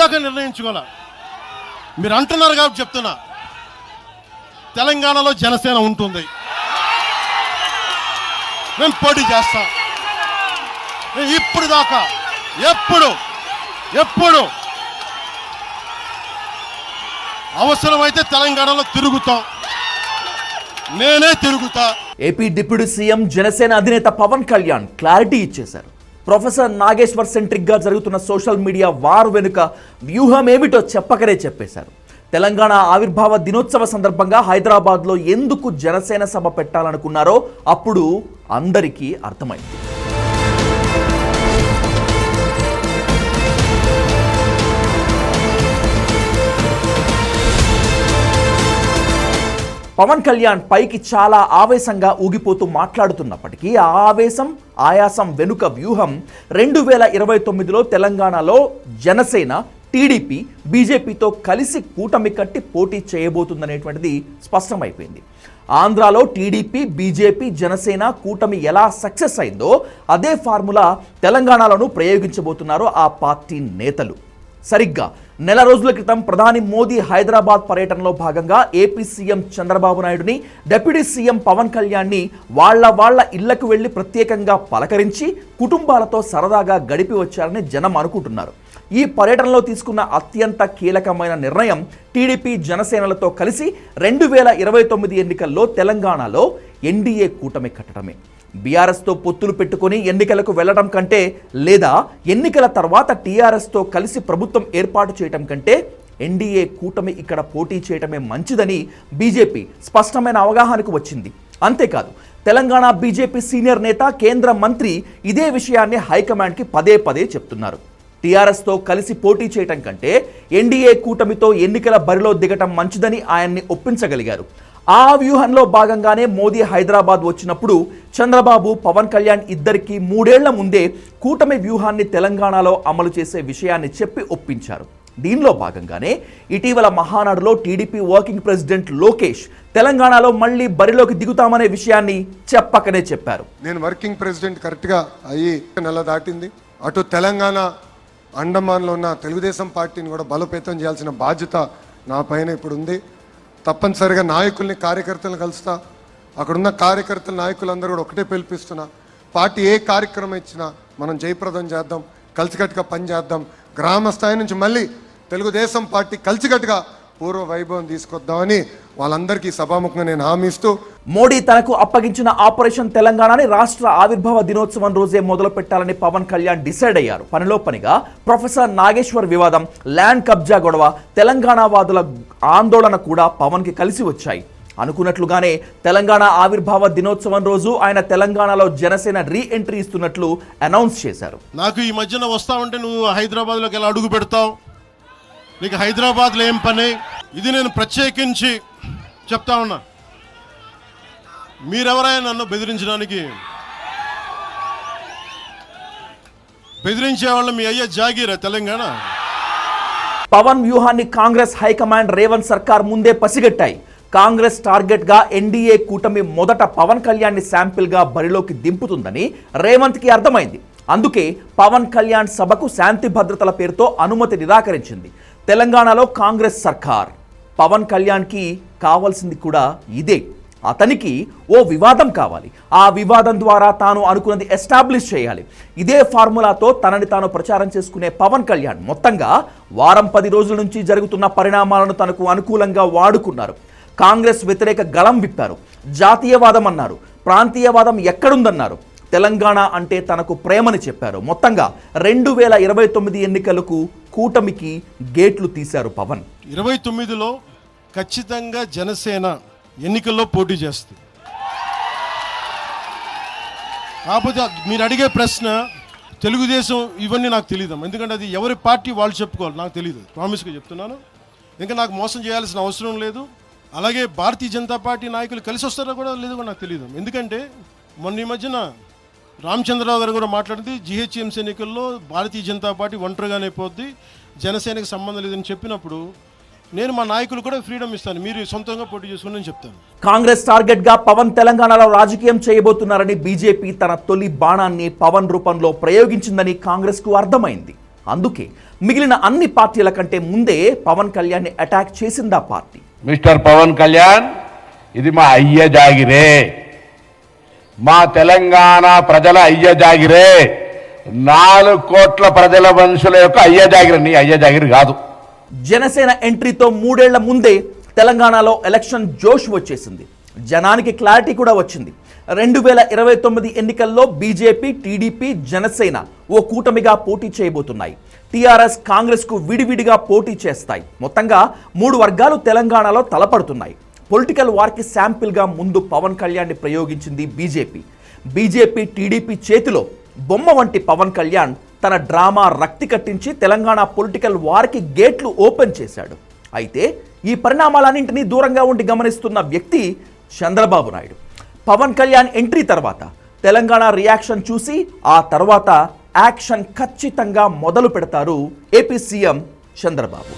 ఇప్పటిదాకా నిర్ణయించుకోవాలా. మీరు అంటున్నారు కాబట్టి చెప్తున్నా, తెలంగాణలో జనసేన ఉంటుంది, మేము పోటీ చేస్తాం. ఇప్పుడు దాకా ఎప్పుడు అవసరమైతే తెలంగాణలో తిరుగుతాం, నేనే తిరుగుతా. ఏపీ డిప్యూటీ సీఎం జనసేన అధినేత పవన్ కళ్యాణ్ క్లారిటీ ఇచ్చేశారు. ప్రొఫెసర్ నాగేశ్వర్ సెంట్రిక్ గా జరుగుతున్న సోషల్ మీడియా వార్ వెనుక వ్యూహం ఏమిటో చెప్పకనే చెప్పేశారు. తెలంగాణ ఆవిర్భావ దినోత్సవ సందర్భంగా హైదరాబాద్లో ఎందుకు జనసేన సభ పెట్టాలనుకున్నారో అప్పుడు అందరికీ అర్థమైంది. పవన్ కళ్యాణ్ పైకి చాలా ఆవేశంగా ఊగిపోతూ మాట్లాడుతున్నప్పటికీ ఆ ఆవేశం ఆయాసం వెనుక వ్యూహం 2029లో తెలంగాణలో జనసేన టీడీపీ బీజేపీతో కలిసి కూటమి కట్టి పోటీ చేయబోతుందనేటువంటిది స్పష్టమైపోయింది. ఆంధ్రాలో టీడీపీ బీజేపీ జనసేన కూటమి ఎలా సక్సెస్ అయిందో అదే ఫార్ములా తెలంగాణలోనూ ప్రయోగించబోతున్నారు ఆ పార్టీ నేతలు. సరిగ్గా నెల రోజుల క్రితం ప్రధాని మోదీ హైదరాబాద్ పర్యటనలో భాగంగా ఏపీ సీఎం చంద్రబాబు నాయుడుని, డిప్యూటీ సీఎం పవన్ కళ్యాణ్ని వాళ్ళ ఇళ్లకు వెళ్లి ప్రత్యేకంగా పలకరించి కుటుంబాలతో సరదాగా గడిపి వచ్చారని జనం అనుకుంటున్నారు. ఈ పర్యటనలో తీసుకున్న అత్యంత కీలకమైన నిర్ణయం టీడీపీ జనసేనలతో కలిసి 2029 ఎన్నికల్లో తెలంగాణలో ఎన్డీఏ కూటమి కట్టడమే. బీఆర్ఎస్తో పొత్తులు పెట్టుకుని ఎన్నికలకు వెళ్లడం కంటే, లేదా ఎన్నికల తర్వాత టీఆర్ఎస్తో కలిసి ప్రభుత్వం ఏర్పాటు చేయడం కంటే ఎన్డీఏ కూటమి ఇక్కడ పోటీ చేయటమే మంచిదని బీజేపీ స్పష్టమైన అవగాహనకు వచ్చింది. అంతేకాదు, తెలంగాణ బీజేపీ సీనియర్ నేత కేంద్ర మంత్రి ఇదే విషయాన్ని హైకమాండ్కి పదే చెప్తున్నారు. టీఆర్ఎస్తో కలిసి పోటీ చేయటం కంటే ఎన్డీఏ కూటమితో ఎన్నికల బరిలో దిగటం మంచిదని ఆయన్ని ఒప్పించగలిగారు. ఆ వ్యూహంలో భాగంగానే మోదీ హైదరాబాద్ వచ్చినప్పుడు చంద్రబాబు పవన్ కళ్యాణ్ ఇద్దరికీ 3 ఏళ్ల ముందే కూటమి వ్యూహాన్ని తెలంగాణలో అమలు చేసే విషయాన్ని చెప్పి ఒప్పించారు. దీనిలో భాగంగానే ఇటీవల మహానాడులో టీడీపీ వర్కింగ్ ప్రెసిడెంట్ లోకేష్ తెలంగాణలో మళ్ళీ బరిలోకి దిగుతామనే విషయాన్ని చెప్పకనే చెప్పారు. నేను వర్కింగ్ ప్రెసిడెంట్ కరెక్ట్గా అయ్యి నెల దాటింది. అటు తెలంగాణ అండమాన్లో ఉన్న తెలుగుదేశం పార్టీని కూడా బలోపేతం చేయాల్సిన బాధ్యత నా పైన ఇప్పుడు ఉంది. తప్పనిసరిగా నాయకుల్ని కార్యకర్తలను కలుస్తా. అక్కడున్న కార్యకర్తల నాయకులందరూ కూడా ఒకటే పిలిపిస్తున్నా, పార్టీ ఏ కార్యక్రమం ఇచ్చినా మనం జయప్రదం చేద్దాం, కలిసికట్టుగా పనిచేద్దాం. గ్రామ స్థాయి నుంచి మళ్ళీ తెలుగుదేశం పార్టీ కలిసికట్టుగా పూర్వ వైభవం తీసుకొద్దామని వాళ్ళందరికీ సభాముఖంగా నేను హామీ ఇస్తూ, మోడీ తనకు అప్పగించిన ఆపరేషన్ తెలంగాణని రాష్ట్ర ఆవిర్భావ దినోత్సవం రోజే మొదలు పెట్టాలని పవన్ కళ్యాణ్ డిసైడ్ అయ్యారు. పనిలో పనిగా ప్రొఫెసర్ నాగేశ్వర్ వివాదం, ల్యాండ్ కబ్జా గొడవ, తెలంగాణ వాదుల ఆందోళన కూడా పవన్ కి కలిసి వచ్చాయి. అనుకున్నట్లుగానే తెలంగాణ ఆవిర్భావ దినోత్సవం రోజు ఆయన తెలంగాణలో జనసేన రీ ఎంట్రీ ఇస్తున్నట్లు అనౌన్స్ చేశారు. నాకు ఈ మధ్యన వస్తావంటే నువ్వు హైదరాబాద్లోకి ఎలా అడుగు పెడతావు, నీకు హైదరాబాద్లో ఏం పని, ఇది నేను ప్రత్యేకించి చెప్తా ఉన్నా. మీరెవరైనా నన్ను బెదిరించే వాళ్ళు మీ అయ్యే జాగీరా తెలంగాణ. పవన్ వ్యూహాన్ని కాంగ్రెస్ హైకమాండ్ రేవంత్ సర్కార్ ముందే పసిగట్టాయి. కాంగ్రెస్ టార్గెట్ గా ఎన్డీఏ కూటమి మొదట పవన్ కళ్యాణ్ ని శాంపిల్ గా బరిలోకి దింపుతుందని రేవంత్ కి అర్థమైంది. అందుకే పవన్ కళ్యాణ్ సభకు శాంతి భద్రతల పేరుతో అనుమతి నిరాకరించింది. తెలంగాణలో కాంగ్రెస్ సర్కార్ పవన్ కళ్యాణ్కి కావాల్సింది కూడా ఇదే. అతనికి ఓ వివాదం కావాలి, ఆ వివాదం ద్వారా తాను అనుకున్నది ఎస్టాబ్లిష్ చేయాలి. ఇదే ఫార్ములాతో తనని తాను ప్రచారం చేసుకునే పవన్ కళ్యాణ్ మొత్తంగా వారం 10 రోజుల నుంచి జరుగుతున్న పరిణామాలను తనకు అనుకూలంగా వాడుకున్నారు. కాంగ్రెస్ వ్యతిరేక గళం విప్పారు, జాతీయవాదం అన్నారు, ప్రాంతీయవాదం ఎక్కడుందన్నారు, తెలంగాణ అంటే తనకు ప్రేమని చెప్పారు. మొత్తంగా 2029 ఎన్నికలకు కూటమికి గేట్లు తీశారు పవన్. 29లో ఖచ్చితంగా జనసేన ఎన్నికల్లో పోటీ చేస్తుంది. కాకపోతే మీరు అడిగే ప్రశ్న తెలుగుదేశం ఇవన్నీ నాకు తెలియదు, ఎందుకంటే అది ఎవరి పార్టీ వాళ్ళు చెప్పుకోవాలి, నాకు తెలియదు. ప్రామిస్గా చెప్తున్నాను, ఇంకా నాకు మోసం చేయాల్సిన అవసరం లేదు. అలాగే భారతీయ జనతా పార్టీ నాయకులు కలిసి వస్తారో కూడా లేదు కూడా నాకు తెలియదు. ఎందుకంటే మొన్న ఈ మధ్యన రామచంద్రరావు గారు కూడా మాట్లాడింది, జిహెచ్ఎంసీ ఎన్నికల్లో భారతీయ జనతా పార్టీ ఒంటరిగానే పోద్ది, జనసేనకి సంబంధం లేదని చెప్పినప్పుడు నేను మా నాయకులు కూడా ఫ్రీడమ్ ఇస్తాను, మీరు సొంతంగా పోటీ చేసుకుని చెప్తాను. కాంగ్రెస్ టార్గెట్ గా పవన్ తెలంగాణలో రాజకీయం చేయబోతున్నారని బీజేపీ తన తొలి బాణాన్ని పవన్ రూపంలో ప్రయోగించిందని కాంగ్రెస్ కు అర్థమైంది. అందుకే మిగిలిన అన్ని పార్టీల కంటే ముందే పవన్ కళ్యాణ్ని అటాక్ చేసిందా పార్టీ. మిస్టర్ పవన్ కళ్యాణ్, ఇది మా అయ్య జాగిరే, మా తెలంగాణ ప్రజల అయ్య జాగిరే, 4 కోట్ల ప్రజల మనుషుల యొక్క అయ్య జాగిరి, నీ అయ్య జాగిరి కాదు. జనసేన ఎంట్రీతో 3 ఏళ్ల ముందే తెలంగాణలో ఎలక్షన్ జోష్ వచ్చేసింది. జనానికి క్లారిటీ కూడా వచ్చింది. 2029 ఎన్నికల్లో బీజేపీ, టీడీపీ, జనసేన ఓ కూటమిగా పోటీ చేయబోతున్నాయి. టీఆర్ఎస్, కాంగ్రెస్కు విడివిడిగా పోటీ చేస్తాయి. మొత్తంగా 3 వర్గాలు తెలంగాణలో తలపడుతున్నాయి. పొలిటికల్ వార్కి శాంపిల్గా ముందు పవన్ కళ్యాణ్ని ప్రయోగించింది బీజేపీ, టీడీపీ చేతిలో బొమ్మ వంటి పవన్ కళ్యాణ్ తన డ్రామా రక్తి కట్టించి తెలంగాణ పొలిటికల్ వార్కి గేట్లు ఓపెన్ చేశాడు. అయితే ఈ పరిణామాలన్నింటినీ దూరంగా ఉండి గమనిస్తున్న వ్యక్తి చంద్రబాబు నాయుడు. పవన్ కళ్యాణ్ ఎంట్రీ తర్వాత తెలంగాణ రియాక్షన్ చూసి ఆ తర్వాత యాక్షన్ ఖచ్చితంగా మొదలు పెడతారు ఏపీ సీఎం చంద్రబాబు.